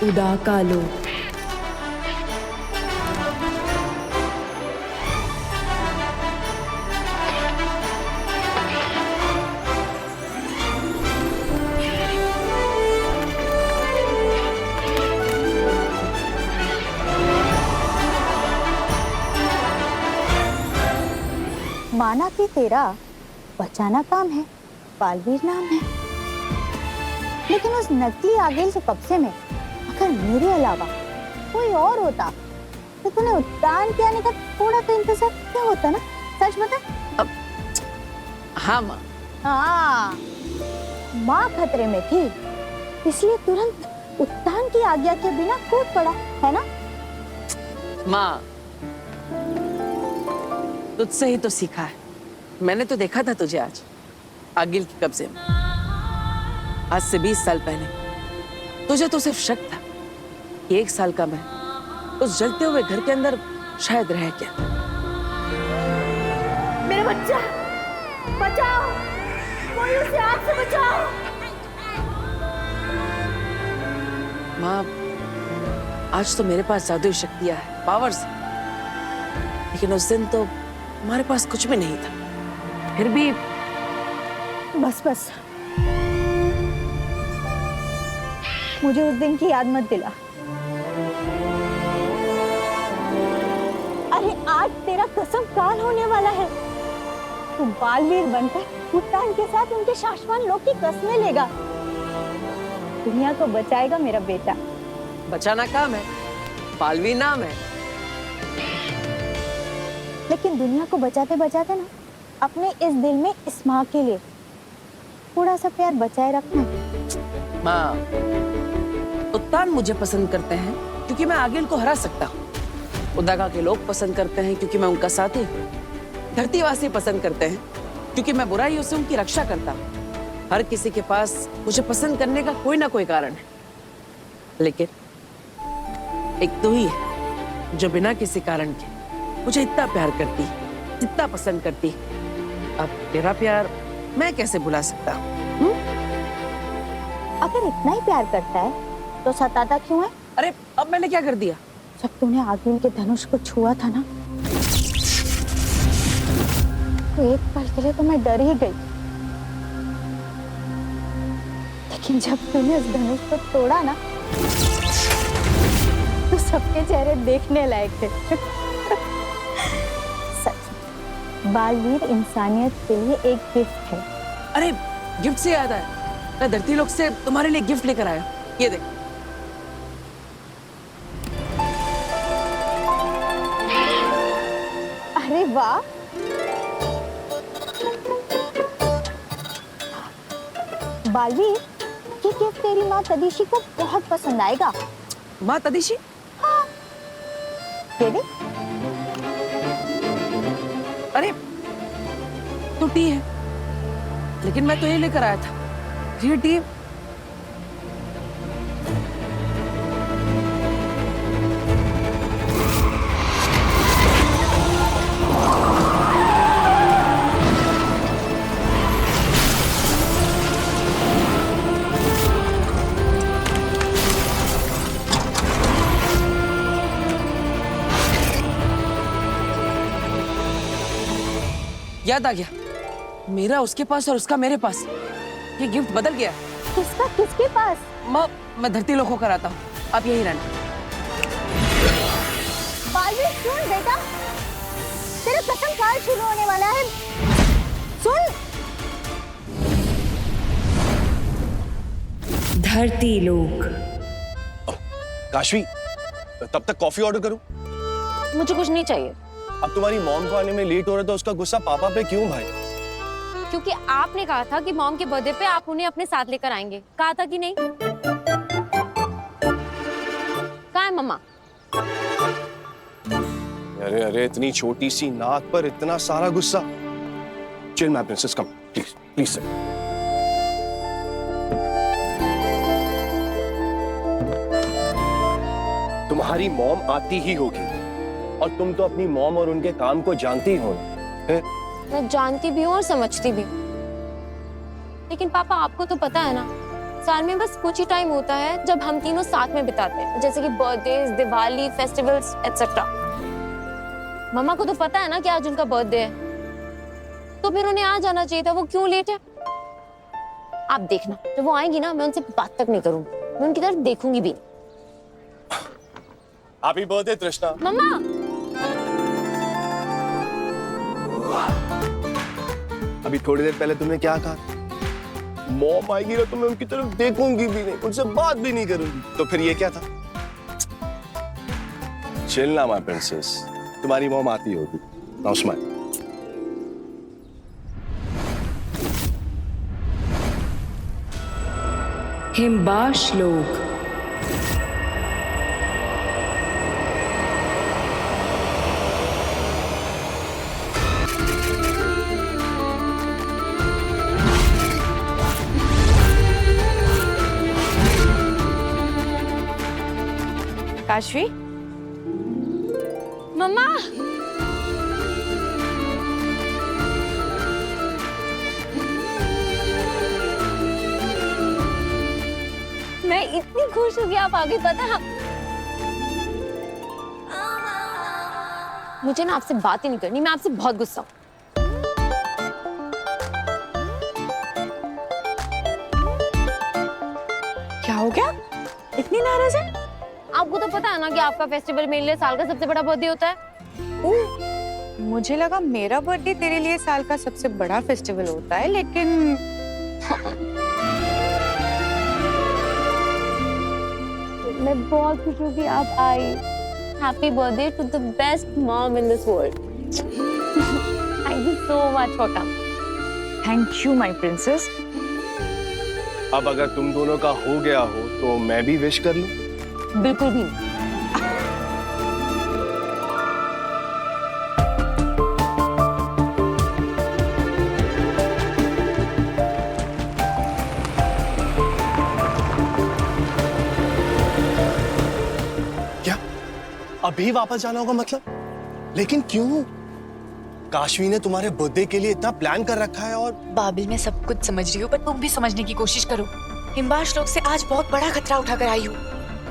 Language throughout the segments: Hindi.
उदा कालो। माना कि तेरा बचाना काम है, बालवीर नाम है, लेकिन उस नकली आगिल के कब्जे में अगर मेरे अलावा कोई और होता तो तूने उद्यान के आने का थोड़ा तो इंतजार क्या होता ना? सच बता। हाँ माँ। हाँ, माँ खतरे में थी, इसलिए तुरंत उद्यान की आज्ञा के बिना कूद पड़ा, है ना? माँ, तुझसे ही तो सीखा है। मैंने तो देखा था तुझे आज आगिल के कब्जे में, आज से 20 साल पहले। तुझे तो सिर्फ शक था कि 1 साल का मैं उस जलते हुए घर के अंदर शायद रह गया। मेरा बच्चा, बचाओ, कोई उसे आग से बचाओ। माँ, आज तो मेरे पास जादुई शक्तियां हैं, पावर्स, लेकिन उस दिन तो हमारे पास कुछ भी नहीं था। फिर भी बस बस, मुझे उस दिन की याद मत दिला। अरे आज तेरा कसम काल होने वाला है। तू बालवीर बनकर उद्यान के साथ उनके शाश्वत लोक की कस्में लेगा, दुनिया को बचाएगा मेरा बेटा। बचाना काम है, बालवीर नाम है। लेकिन दुनिया को बचाते बचाते ना अपने इस दिल में इस माँ के लिए थोड़ा सा प्यार बचाए रखना। माँ, उद्यान मुझे पसंद करते हैं क्योंकि मैं आगिल को हरा सकता हूँ। उदागा के लोग पसंद करते हैं क्योंकि मैं उनका साथी हूँ। धरतीवासी पसंद करते हैं क्योंकि मैं बुराइयों से उनकी रक्षा करता हूँ। हर किसी के पास मुझे पसंद करने का कोई ना कोई कारण है, लेकिन एक तू ही है जो बिना किसी कारण के मुझे इतना प्यार करती, इतना पसंद करती। अब तेरा प्यार मैं कैसे भुला सकता हूँ? अगर इतना ही प्यार करता है तो सताता क्यों है? अरे अब मैंने क्या कर दिया? जब तूने आगिल के धनुष को छुआ था ना, तो एक पल के लिए तो मैं डर ही गई, लेकिन जब तूने उस धनुष को तोड़ा ना, तो सबके चेहरे देखने लायक थे। सच, बालवीर इंसानियत के लिए एक गिफ्ट है। अरे गिफ्ट से याद आया, मैं धरती लोक से तुम्हारे लिए गिफ्ट लेकर आया। ये देख। अरे वाह, बालवीर, ये गिफ्ट तेरी माँ तदीशी को बहुत पसंद आएगा। माँ तदीशी? हाँ, ये देख। अरे तो टी है, लेकिन मैं तो ये लेकर आया था। ये टी याद आ गया, मेरा उसके पास और उसका मेरे पास। ये गिफ्ट बदल गया। किसका किसके पास? मैं धरती लोक होकर आता हूँ, आप यही रहना। बालवीर सुन बेटा, तेरा कसम काल शुरू होने वाला है। सुन। धरती लोक। काशवी, तब तक कॉफी ऑर्डर करूं? मुझे कुछ नहीं चाहिए। अब तुम्हारी मॉम को आने में लेट हो रहा था, उसका गुस्सा पापा पे क्यों भाई? क्योंकि आपने कहा था कि मॉम के बर्थडे पे आप उन्हें अपने साथ लेकर आएंगे, कहा था कि नहीं? कहाँ है मम्मा? अरे अरे, इतनी छोटी सी नाक पर इतना सारा गुस्सा। Chill my princess, come please please sir. तुम्हारी मॉम आती ही होगी, और तुम तो अपनी मॉम और उनके काम को जानती हो। मैं जानती भी हूँ और समझती भी हूँ, लेकिन पापा आपको तो पता है ना साल में बस कुछ ही टाइम होता है जब हम तीनों साथ में बिताते हैं, जैसे कि बर्थडेज, दिवाली, फेस्टिवल्स एटसेट्रा। मम्मा को तो पता है ना कि आज उनका बर्थडे है, तो फिर उन्हें आ जाना चाहिए था। वो क्यों लेट है? आप देखना, जब वो आएंगी ना, मैं उनसे बात तक नहीं करूंगी, मैं उनकी तरफ देखूंगी भी नहीं। हैप्पी बर्थडे तृष्णा। मम्मा, अभी थोड़ी देर पहले तुमने क्या कहा? मॉम आएगी ना तो मैं उनकी तरफ देखूंगी भी नहीं, उनसे बात भी नहीं करूंगी। तो फिर ये क्या था? चिल ना माय प्रिंसेस, तुम्हारी मॉम आती होगी। Now smile. हिमबाश लोग। काशवी, मम्मा, मैं इतनी खुश हूँ कि आप आगे। पता है, मुझे ना आपसे बात ही नहीं करनी, मैं आपसे बहुत गुस्सा हूँ। क्या हो गया? इतनी नाराज है? आपको तो पता है ना कि आपका फेस्टिवल मेरे लिए साल का सबसे बड़ा बर्थडे होता है। मुझे लगा मेरा बर्थडे तेरे लिए साल का सबसे बड़ा फेस्टिवल होता है, लेकिन मैं बहुत खुश हूँ कि आप आई। Happy birthday to the best mom in this world. Thank you so much for coming. Thank you my princess. अब अगर तुम दोनों का हो गया हो तो मैं भी विश कर लूं? बिल्कुल भी नहीं। क्या अभी वापस जाना होगा मतलब? लेकिन क्यों? काशवी ने तुम्हारे बर्थडे के लिए इतना प्लान कर रखा है। और बाबिल, मैं सब कुछ समझ रही हूँ, पर तुम भी समझने की कोशिश करो। हिमबाश लोग से आज बहुत बड़ा खतरा उठाकर आई हूँ।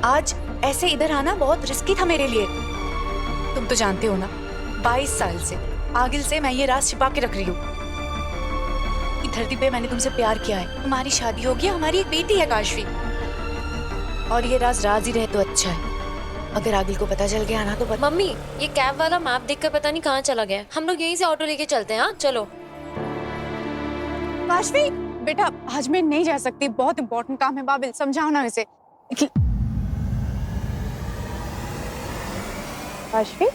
आज ऐसे इधर आना बहुत रिस्की था मेरे लिए। तुम तो जानते हो ना, 22 साल से आगिल से मैं ये राज छिपा के रख रही हूँ। इस धरती पे मैंने तुमसे प्यार किया है, तुम्हारी शादी होगी, हमारी एक बेटी है काशवी, और ये राज ही रहे तो अच्छा है। अगर आगिल को पता चल गया ना तो मम्मी, ये कैब वाला मैप देखकर पता नहीं कहाँ चला गया। हम लोग यहीं से ऑटो लेके चलते हैं। हाँ चलो। काशवी बेटा, आज मैं नहीं जा सकती, बहुत इंपॉर्टेंट काम है। बाबिल, समझाओ ना इसे। काशवी,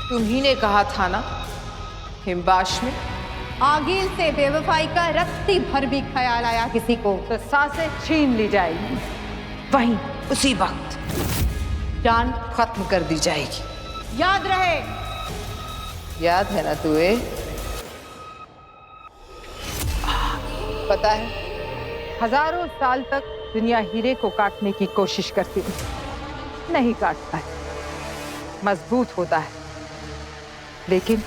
तुम्ही ने कहा था ना, हिमबाश में आगिल से बेवफाई का रत्ती भर भी ख्याल आया किसी को तो सांसें छीन ली जाएगी, वहीं उसी वक्त जान खत्म कर दी जाएगी। याद रहे। याद है ना तुम्हें? पता है, हजारों साल तक दुनिया हीरे को काटने की कोशिश करती है, नहीं काटता है, मजबूत होता है। लेकिन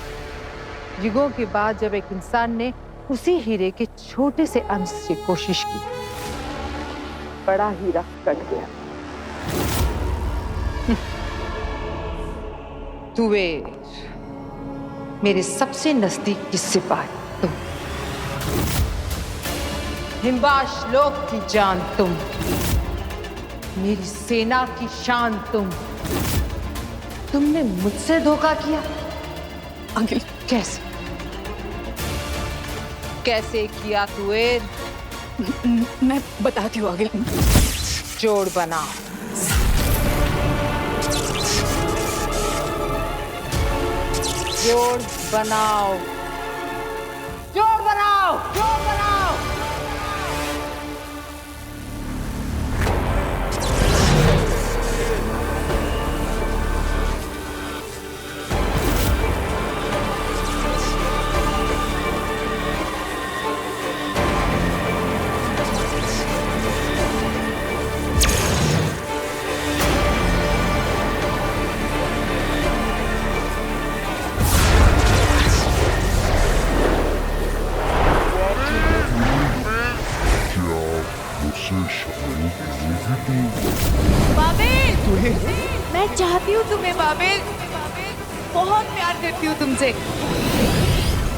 युगों के बाद जब एक इंसान ने उसी हीरे के छोटे से अंश से कोशिश की, बड़ा हीरा कट गया। तुवेर, मेरे सबसे नजदीक की सिपाही तुम, हिम्बाश लोक की जान तुम, मेरी सेना की शान तुम। तुमने मुझसे धोखा किया। अंकिल कैसे कैसे किया तुवेर? मैं बताती हूँ अंकिल। जोड़ बनाओ। जोड़ बनाओ। जोड़ बनाओ। जोड़ बनाओ। बाबिल, मैं चाहती हूँ तुम्हें बाबिल, बहुत प्यार करती हूँ तुमसे।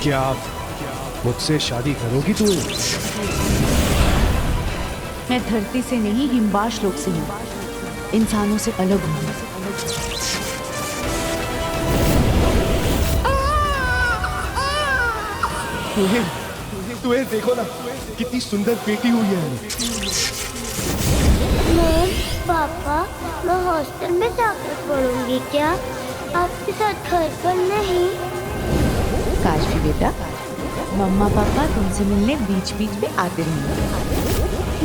क्या आप मुझसे शादी करोगी तू? मैं धरती से नहीं हिम्बाश लोक से हूँ, इंसानों से अलग हूँ। तुहे देखो ना, कितनी सुंदर बेटी हुई है। मॉम, पापा, मैं हॉस्टल में जाकर पढ़ूंगी क्या? आपके साथ घर पर नहीं? काशवी बेटा, मम्मा पापा तुमसे मिलने बीच बीच में आते रहेंगे।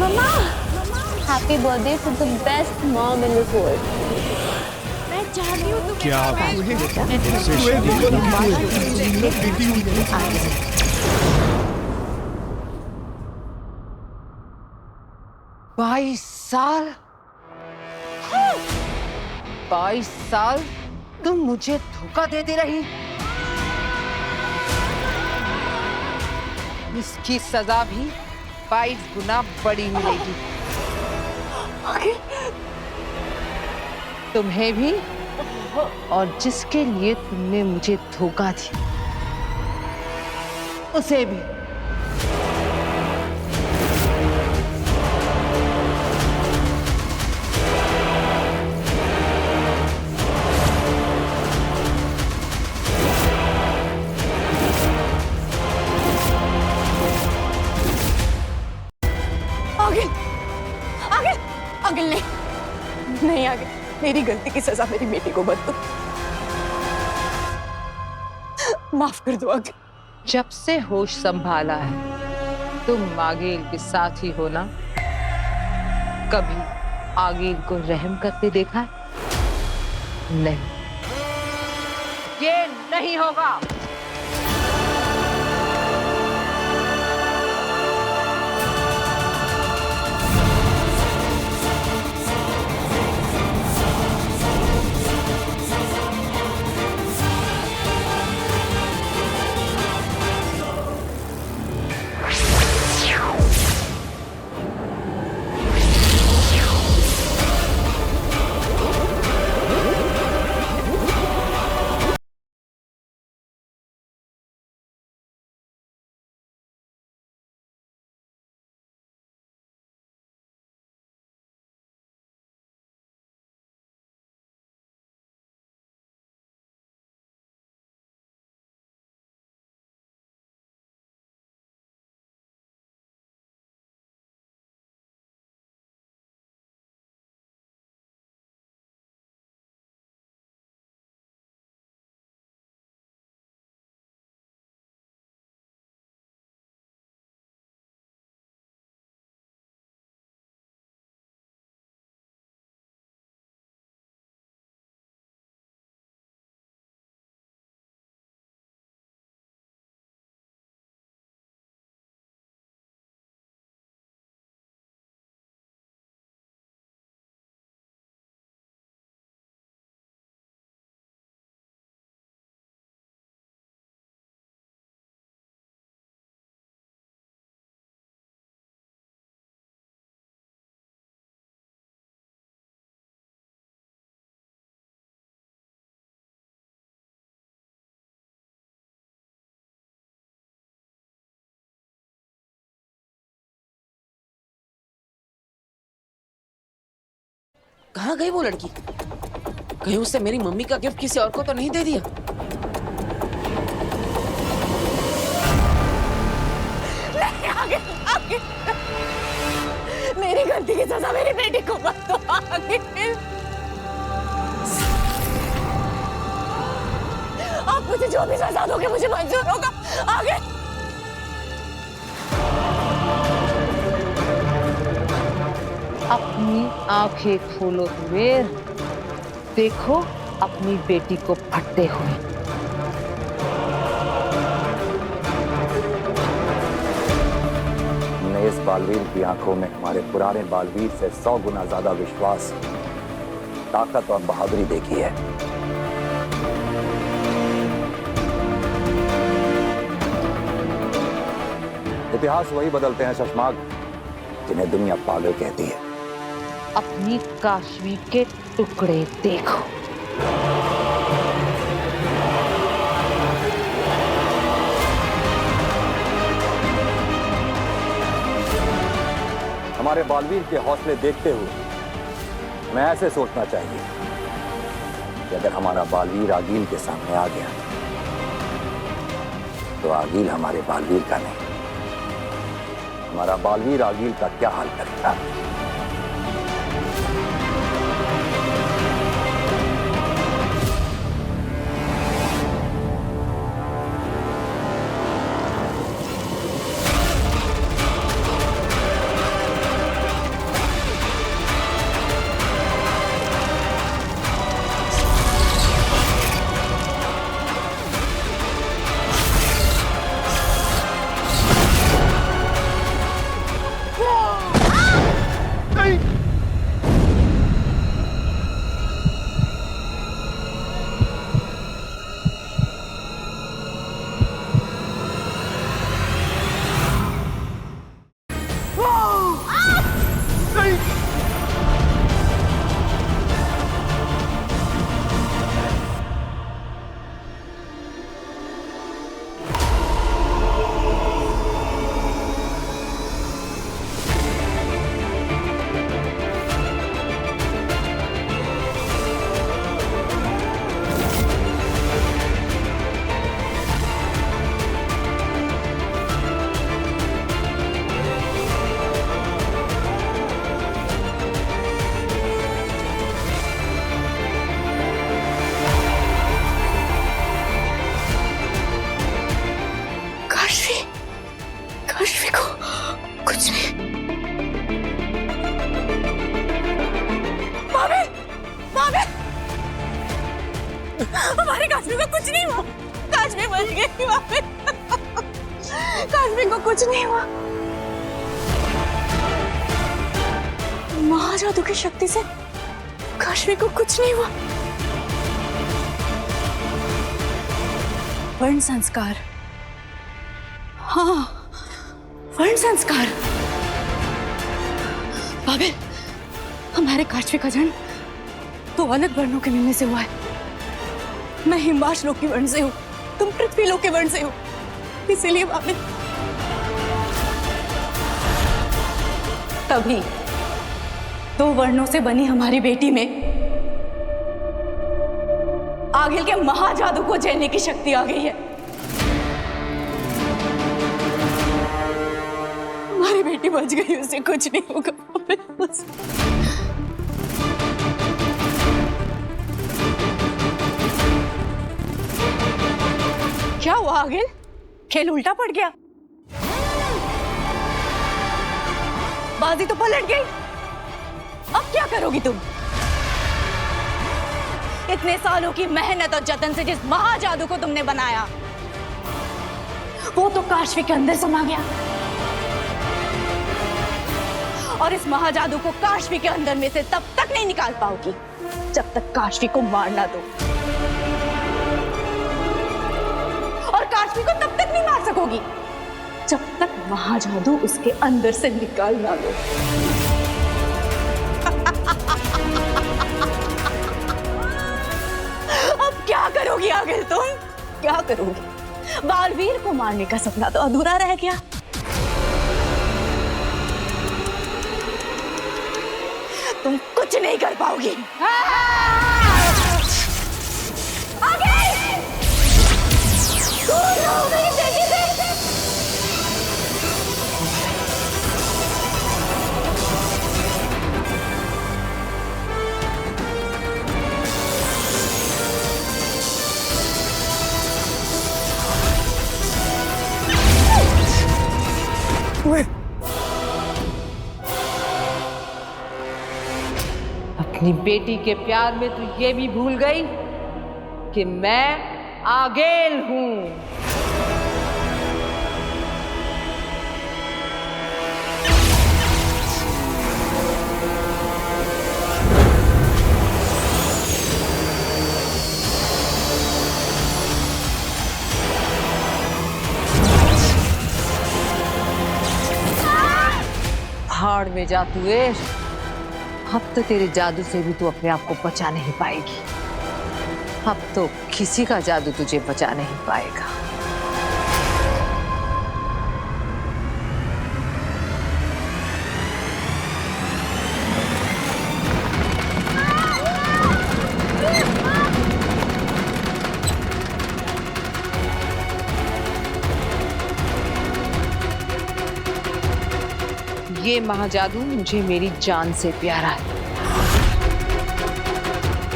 मम्मा, happy birthday to the best mom in this world. मैं चाहती हूँ तुम्हें क्या आप बाबिल। मुझसे शादी करोगी? 22 साल, 22 साल तुम मुझे धोखा देती रही। इसकी सजा भी 22 गुना बड़ी मिलेगी। तुम्हें भी और जिसके लिए तुमने मुझे धोखा दिया उसे भी। अंकिल अंकिल अंकिल नहीं नहीं अंकिल, मेरी गलती की सजा मेरी बेटी को मत दो, माफ कर दो अंकिल। जब से होश संभाला है तुम आगेल के साथ ही हो ना? कभी आगेल को रहम करते देखा है? नहीं, ये नहीं होगा। कहाँ गई वो लड़की? कहीं उससे मेरी मम्मी का गिफ्ट किसी और को तो नहीं दे दिया? नहीं, आगे, आगे। मेरी गलती की सजा मेरी बेटी को मत दो, आगे। आप मुझे जो भी सजा दोगे मुझे मंजूर होगा, आगे। अपनी आंखें खोलो कुबेर, देखो अपनी बेटी को फटते हुए। हमने इस बालवीर की आंखों में हमारे पुराने बालवीर से 100 गुना ज्यादा विश्वास, ताकत और बहादुरी देखी है। इतिहास वही बदलते हैं शशमाग जिन्हें दुनिया पागल कहती है। अपनी काशवी के टुकड़े देखो। हमारे बालवीर के हौसले देखते हुए हमें ऐसे सोचना चाहिए कि अगर हमारा बालवीर आगील के सामने आ गया तो आगील हमारे बालवीर का नहीं, हमारा बालवीर आगील का क्या हाल करेगा। काशवी को कुछ नहीं। भाभी, भाभी, हमारे काशवी को कुछ नहीं हुआ। काशवी बच गई भाभी। काशवी को कुछ नहीं हुआ। महाजादू की शक्ति से काशवी को कुछ नहीं हुआ। वर्ण संस्कार, हाँ वर्ण संस्कार। भाभी, हमारे काशवी का जन्म तो अलग वर्णों के मिलने से हुआ है। मैं हिमवाश लोक के वर्ण से हूँ, तुम पृथ्वी लोक के वर्ण से हो, इसीलिए भाभी तभी दो वर्णों से बनी हमारी बेटी में आगिल के महाजादू को झेलने की शक्ति आ गई है। हमारी बेटी बच गई, उसे कुछ नहीं होगा। क्या हुआ आगिल? खेल उल्टा पड़ गया, बाजी तो पलट गई। अब क्या करोगी तुम? इतने सालों की मेहनत और जतन से जिस महाजादू को तुमने बनाया वो तो काशवी के अंदर समा गया, और इस महाजादू को काशवी के अंदर में से तब तक नहीं निकाल पाओगी जब तक काशवी को मार ना दो, और काशवी को तब तक नहीं मार सकोगी जब तक महाजादू उसके अंदर से निकाल ना दो। अब क्या करोगी आगिल तुम? क्या करोगी? बालवीर को मारने का सपना तो अधूरा रह गया। तुम कुछ कुछ नहीं कर पाओगी। अपनी बेटी के प्यार में तू ये भी भूल गई कि मैं आगेल हूं। भाड़ में जा तू ए। अब तो तेरे जादू से भी तू अपने आप को बचा नहीं पाएगी। अब तो किसी का जादू तुझे बचा नहीं पाएगा। ये महाजादू मुझे मेरी जान से प्यारा है।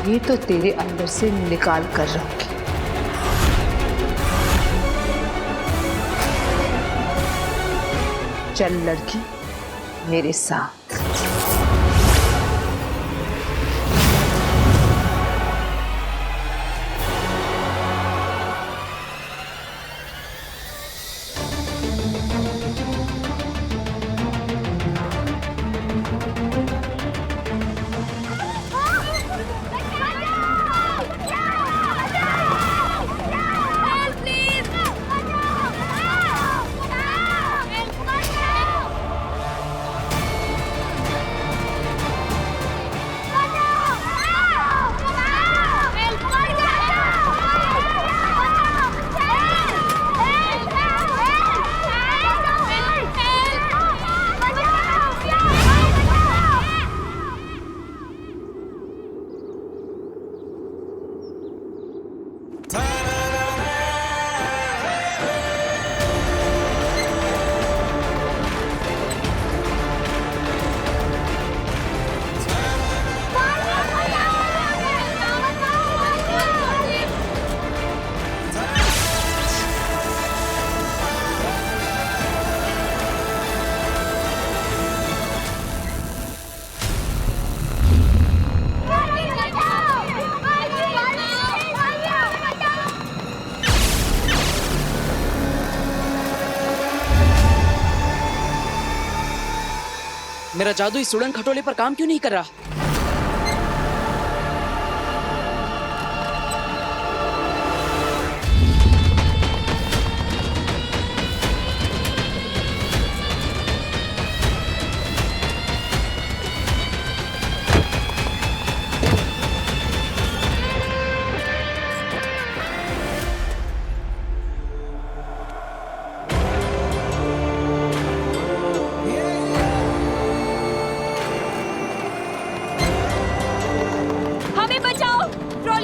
ये तो तेरे अंदर से निकाल कर रहूंगी। चल लड़की मेरे साथ। मेरा जादू इस उड़न खटोले पर काम क्यों नहीं कर रहा?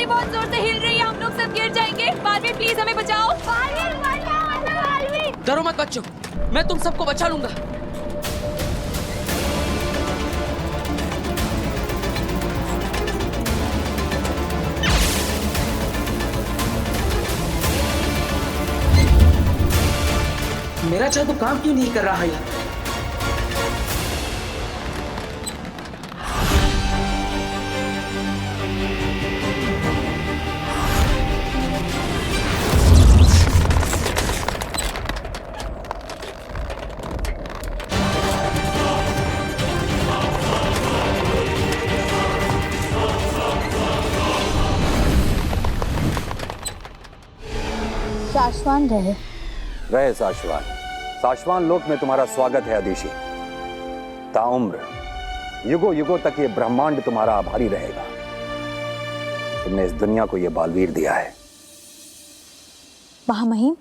बहुत जोर से हिल रही है, हम लोग सब गिर जाएंगे। बालवीर प्लीज हमें बचाओ। डरो मत बच्चों, मैं तुम सबको बचा लूंगा। मेरा जादू काम क्यों नहीं कर रहा है यार? शाश्वान रहे शाश्वान। शाश्वान लोक में तुम्हारा स्वागत है अदिति। ताउम्र युगों युगों तक ये ब्रह्मांड तुम्हारा आभारी रहेगा। तुमने इस दुनिया को ये बालवीर दिया है। महामहिम,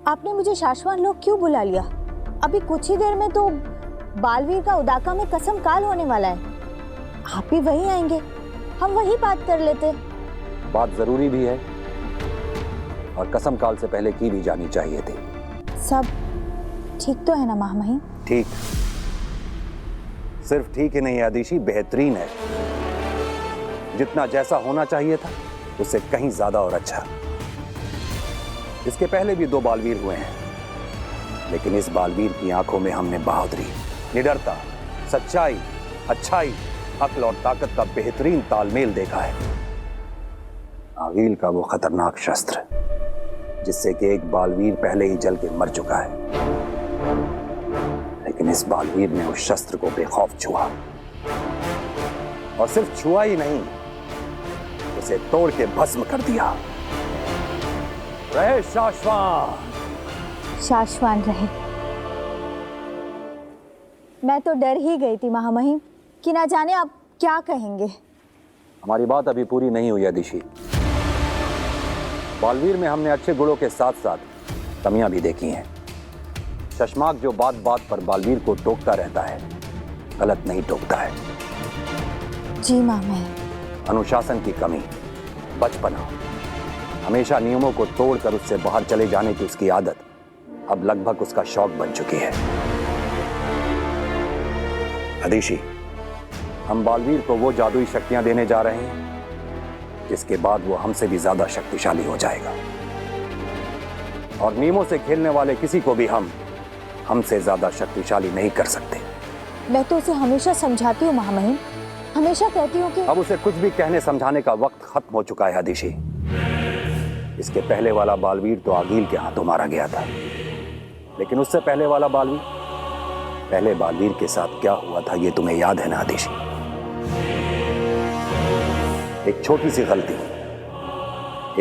आपने मुझे शाश्वान लोक क्यों बुला लिया? अभी कुछ ही देर में तो बालवीर का उदाका में कसम काल होने वाला है। आप भी वहीं आएंगे, हम वही बात कर लेते। बात जरूरी भी है और कसम काल से पहले की भी जानी चाहिए थी। सब ठीक तो है ना महामहिम? ठीक, सिर्फ ठीक ही नहीं है आदिशी, बेहतरीन है। जितना जैसा होना चाहिए था उससे कहीं ज्यादा और अच्छा। इसके पहले भी 2 बालवीर हुए हैं, लेकिन इस बालवीर की आंखों में हमने बहादुरी, निडरता, सच्चाई, अच्छाई, अक्ल और ताकत का बेहतरीन तालमेल देखा है। आगील का वो खतरनाक शस्त्र जिससे कि एक बालवीर पहले ही जल के मर चुका है, लेकिन इस बालवीर ने उस शस्त्र को बेखौफ छुआ, और सिर्फ छुआ ही नहीं, उसे तोड़ के भस्म कर दिया। रहे शाश्वान। शाश्वान रहे। मैं तो डर ही गई थी महामहिम कि ना जाने आप क्या कहेंगे। हमारी बात अभी पूरी नहीं हुई आदिशी। बालवीर में हमने अच्छे गुणों के साथ साथ कमियां भी देखी हैं। शशमाक जो बात बात पर बालवीर को टोकता रहता है, गलत नहीं टोकता है। जी महामहिम। अनुशासन की कमी, बचपना, हमेशा नियमों को तोड़कर उससे बाहर चले जाने की उसकी आदत अब लगभग उसका शौक बन चुकी है। आदिशी, हम बालवीर को वो जादुई शक्तियां देने जा रहे हैं जिसके बाद वो हमसे भी ज्यादा शक्तिशाली हो जाएगा, और नियमों से खेलने वाले किसी को भी हमसे ज्यादा शक्तिशाली नहीं कर सकते। मैं तो उसे हमेशा समझाती हूँ महामहिम, हमेशा कहती हूँ कि अब उसे कुछ भी कहने समझाने का वक्त खत्म हो चुका है आदिशी। इसके पहले वाला बालवीर तो आगील के हाथों मारा गया था, लेकिन उससे पहले वाला बालवीर, पहले बालवीर के साथ क्या हुआ था ये तुम्हें याद है ना आदिशी? एक छोटी सी गलती,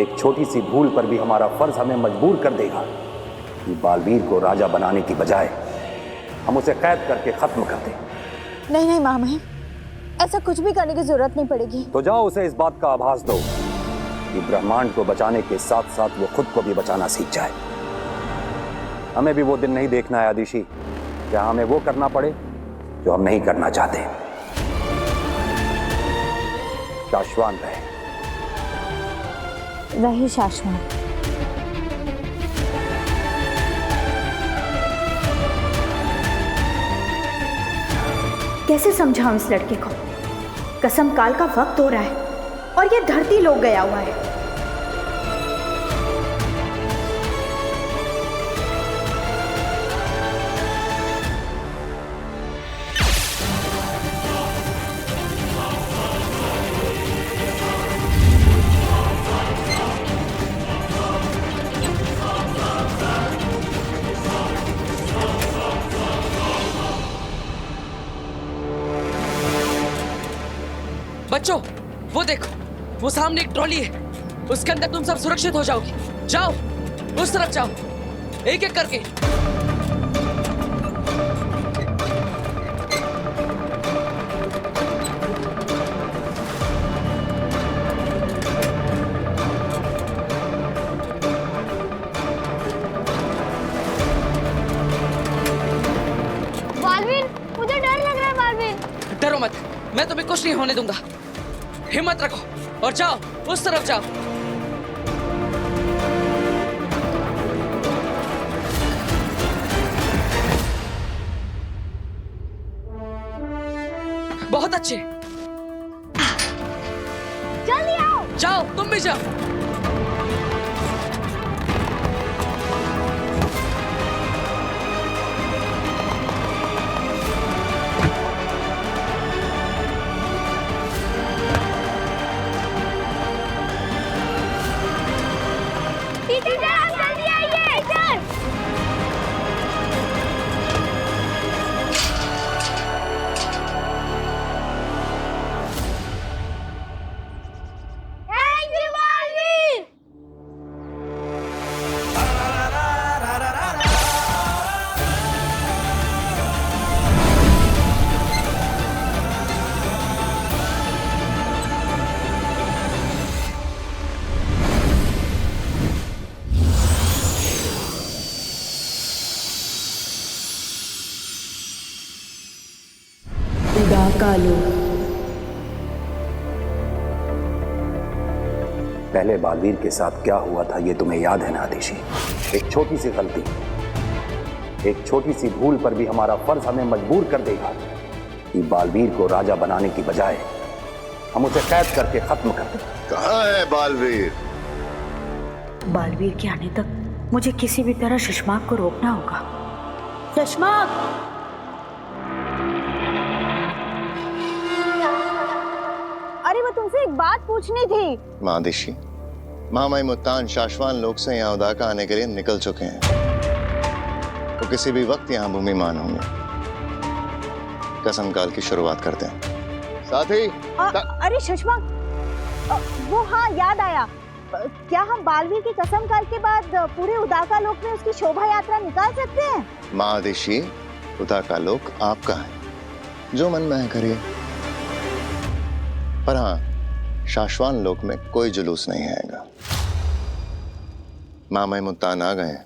एक छोटी सी भूल पर भी हमारा फर्ज हमें मजबूर कर देगा कि बालवीर को राजा बनाने की बजाय हम उसे कैद करके खत्म कर दें। नहीं नहीं महामहिम, ऐसा कुछ भी करने की जरूरत नहीं पड़ेगी। तो जाओ उसे इस बात का आभास दो कि ब्रह्मांड को बचाने के साथ साथ वो खुद को भी बचाना सीख जाए। हमें भी वो दिन नहीं देखना है आदिशी जहां हमें वो करना पड़े जो हम नहीं करना चाहते। शाश्वान रहे शाश्वान। कैसे समझाऊं इस लड़के को? कसम काल का वक्त हो रहा है और ये धरती लोग गया हुआ है। बच्चों, वो देखो, वो सामने एक ट्रॉली है, उसके अंदर तुम सब सुरक्षित हो जाओगे। जाओ, उस तरफ जाओ, एक एक करके। बालवीर, मुझे डर लग रहा है बालवीर। डरो मत, मैं तुम्हें कुछ नहीं होने दूंगा। हिम्मत रखो और जाओ, उस तरफ जाओ। बहुत अच्छे, जल्दी आओ। जाओ, तुम भी जाओ। उदाकालो पहले बालवीर के साथ क्या हुआ था ये तुम्हें याद है ना आदिशी? एक छोटी सी गलती, एक छोटी सी भूल पर भी हमारा फर्ज हमें मजबूर कर देगा कि बालवीर को राजा बनाने की बजाय हम उसे कैद करके खत्म कर दें। कहाँ है बालवीर? बालवीर के आने तक मुझे किसी भी तरह शशमाक को रोकना होगा। शशमाक! अरे वो तुमसे एक बात पूछनी थी। माँ आदिशी, महामाई मुत्तान शाश्वान लोक से यहाँ उदाका आने के लिए निकल चुके हैं। तो किसी भी वक्त यहाँ भूमिमान होंगे। कसम काल की शुरुआत करते हैं। साथी अरे शशमाक, वो हाँ याद आया। क्या हम बालवीर की कसम काल के बाद पूरे उदाका लोक में उसकी शोभा यात्रा निकाल सकते हैं? माँ आदिशी, उदाका लोक आपका है, जो मन में है करिए। पर हाँ, शाश्वान लोक में कोई जुलूस नहीं आएगा। मामाई मुत्तान आ गए हैं।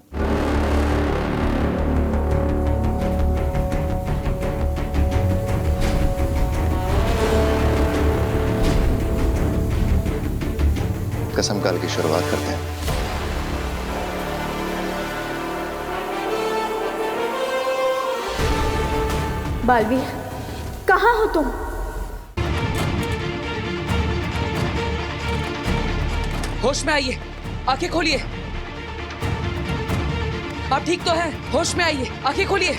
कसम काल की शुरुआत करते हैं। बालवीर, कहाँ हो तुम? होश में आइए, आंखें खोलिए। आप ठीक तो हैं? होश में आइए, आंखें खोलिए।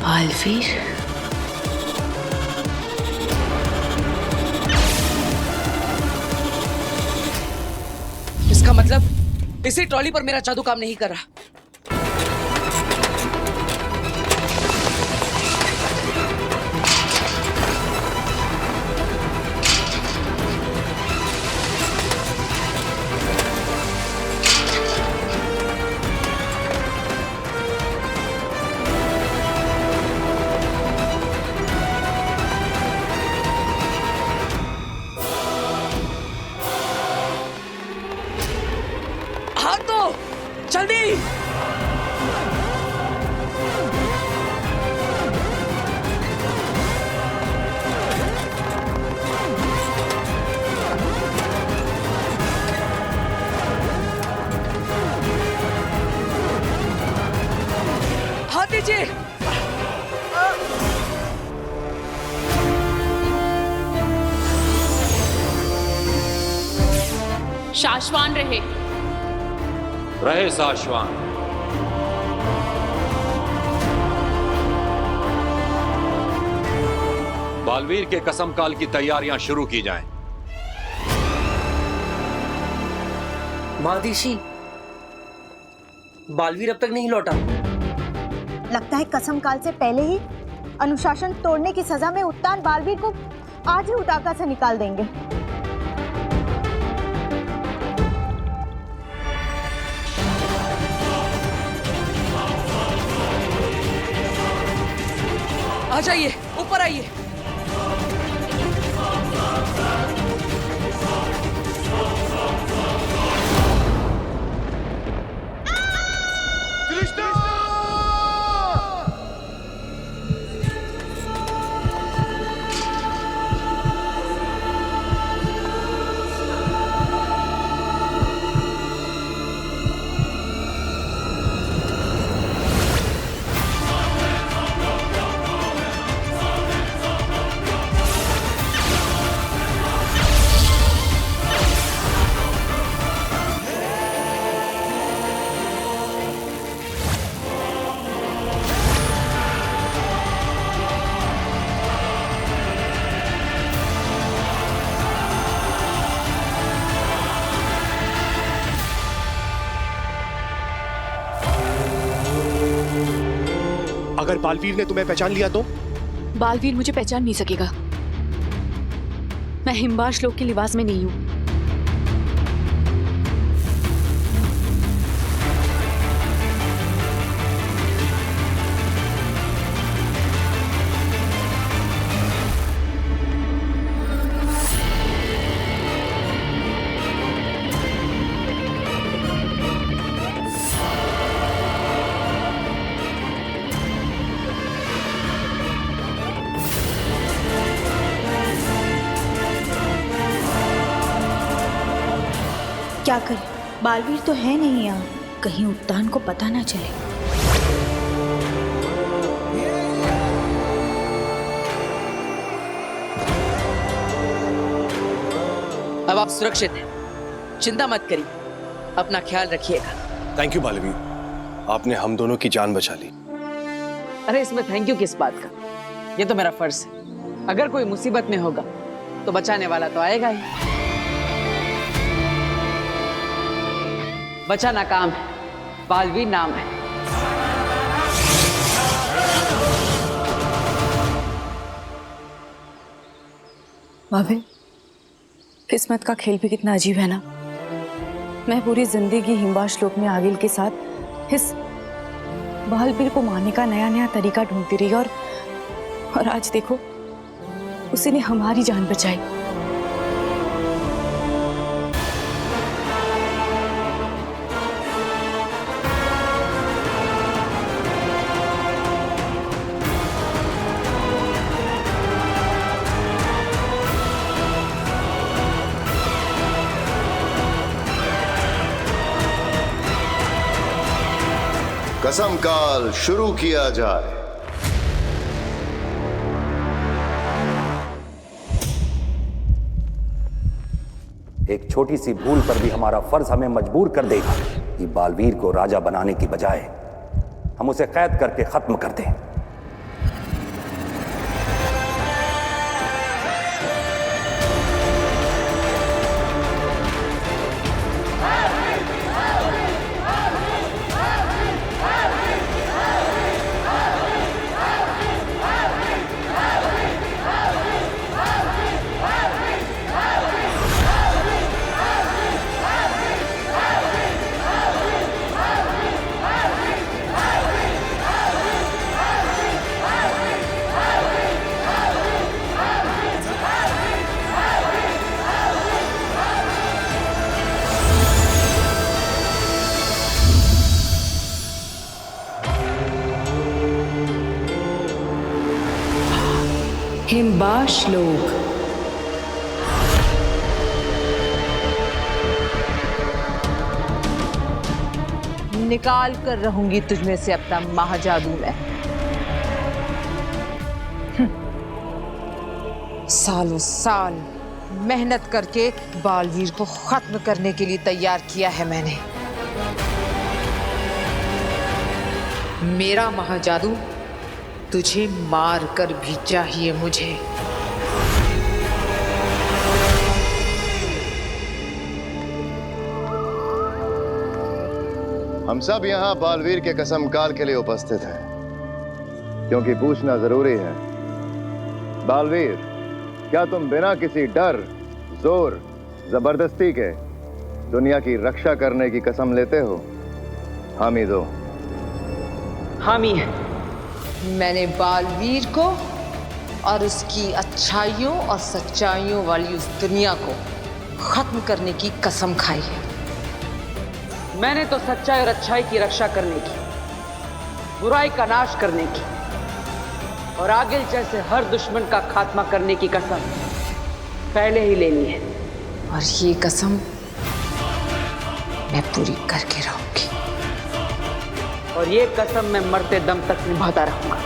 बालवीर, इसका मतलब इसी ट्रॉली पर मेरा जादू काम नहीं कर रहा। जल्दी! हाथ दीजिए। शाश्वान रहे। रहे शाश्वान। बालवीर के कसम काल की तैयारियां शुरू की जाएं। मादिशी, बालवीर अब तक नहीं लौटा। लगता है कसम काल से पहले ही अनुशासन तोड़ने की सजा में उत्तान बालवीर को आज ही उदाका से निकाल देंगे। आ जाइए, ऊपर आइए। अगर बालवीर ने तुम्हें पहचान लिया तो? बालवीर मुझे पहचान नहीं सकेगा। मैं हिमबार श्लोक के लिबास में नहीं हूं। क्या करें, बालवीर तो है नहीं यहाँ, कहीं उत्तान को पता ना चले। अब आप सुरक्षित हैं, चिंता मत करिए, अपना ख्याल रखिएगा। थैंक यू बालवीर, आपने हम दोनों की जान बचा ली। अरे इसमें थैंक यू किस बात का, ये तो मेरा फर्ज है। अगर कोई मुसीबत में होगा तो बचाने वाला तो आएगा ही। बचाना काम है, बालवीर नाम है। भाभी, किस्मत का खेल भी कितना अजीब है ना। मैं पूरी जिंदगी हिम्बाश लोक में आगिल के साथ इस बालवीर को मारने का नया नया तरीका ढूंढती रही और आज देखो उसी ने हमारी जान बचाई। कसम काल शुरू किया जाए। एक छोटी सी भूल पर भी हमारा फर्ज हमें मजबूर कर देगा कि बालवीर को राजा बनाने की बजाय हम उसे कैद करके खत्म कर दें। हिम्बाश लोक। निकाल कर रहूंगी तुझमें से अपना महाजादू मैं। सालों साल मेहनत करके बालवीर को खत्म करने के लिए तैयार किया है मैंने। मेरा महाजादू तुझे मार कर भी चाहिए मुझे। हम सब यहाँ बालवीर के कसम काल के लिए उपस्थित हैं, क्योंकि पूछना जरूरी है। बालवीर, क्या तुम बिना किसी डर, जोर, जबरदस्ती के दुनिया की रक्षा करने की कसम लेते हो? हामी दो। हामी है। मैंने बालवीर को और उसकी अच्छाइयों और सच्चाइयों वाली उस दुनिया को खत्म करने की कसम खाई है। मैंने तो सच्चाई और अच्छाई की रक्षा करने की, बुराई का नाश करने की और आगिल जैसे हर दुश्मन का खात्मा करने की कसम पहले ही लेनी है। और ये कसम मैं पूरी करके रहूंगी। और ये कसम मैं मरते दम तक निभाता रहूंगा।